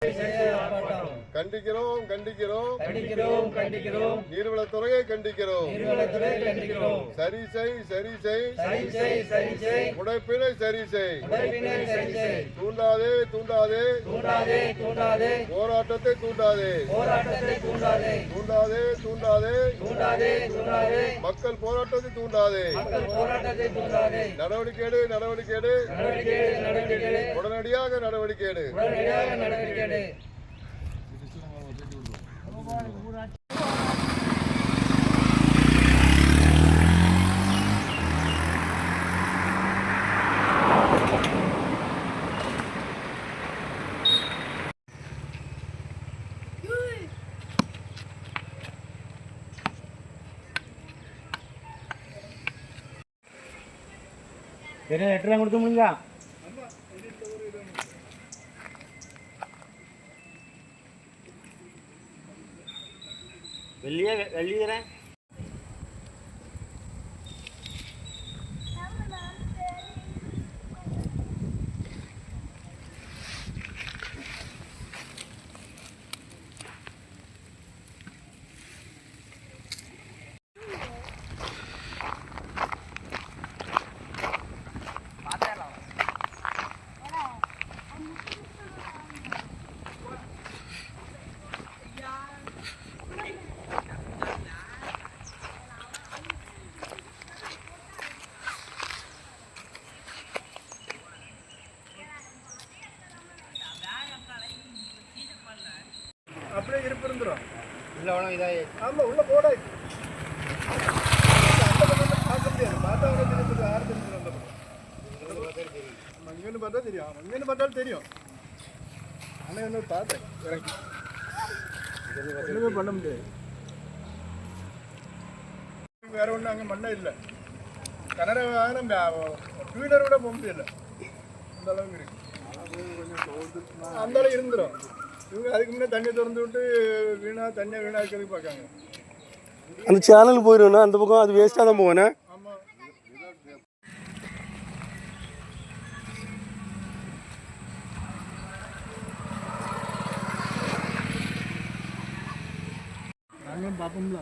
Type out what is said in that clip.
கண்டிக்கிறோம் கண்டிக்கிறோம் கண்டிக்கிறோம் கண்டிக்கிறோம் நீர்வளத்துறையை கண்டிக்கிறோம் நீர்வளத்துறை கண்டிக்கிறோம் சரி செய் சரி செய் சரி செய் சரி செய் உடைப்பினை சரி செய் உடைப்பினை சரி செய் தூண்டாதே தூண்டாதே தூண்டாதே தூண்டாதே போராட்டத்தை தூண்டாதே போராட்டத்தை தூண்டாதே தூண்டாதே தூண்டாதே தூண்டாதே தூண்டாதே மக்கள் போராட்டத்தை தூண்டாதே மக்கள் போராட்டத்தை தூண்டாதே நடவடிக்கை எடு நடவடிக்கை எடு நடவடிக்கை எடு நடவடிக்கை எடு உடனடியாக நடவடிக்கை எடு உடனடியாக நடவடிக்கை எடு எட்டு கொடுத்து முடிஞ்சா வெள்ளியே அப்படியே இருப்பு இருந்துரும் உள்ள வேணும் இதாகி ஆமா உள்ள போட பார்க்க முடியாது பார்த்தா தெரிஞ்சு யாரு தெரிஞ்சு இங்கன்னு பார்த்தா தெரியும் இங்கன்னு பார்த்தாலும் தெரியும் ஆனால் என்ன பார்த்தேன் இறக்கி ஒன்றுமே பண்ண முடியாது வேற ஒன்றும் அங்கே மண்ணே இல்லை கனரா வாங்கினா டூ வீலர் கூட போக முடியல அந்த அளவுக்கு இருக்கு அந்த அளவு இருந்துடும் இவங்க அதுக்கு முன்னே தண்ணி திறந்து விட்டு தண்ணியை வீணாக்கிறதுக்கு பார்க்காங்க அந்த சேனல் போயிடும்னா அந்த பக்கம் அது வேஸ்ட்டாக தான் போவேண்ணே ஆமாம் நாங்களும் பார்ப்போம்ல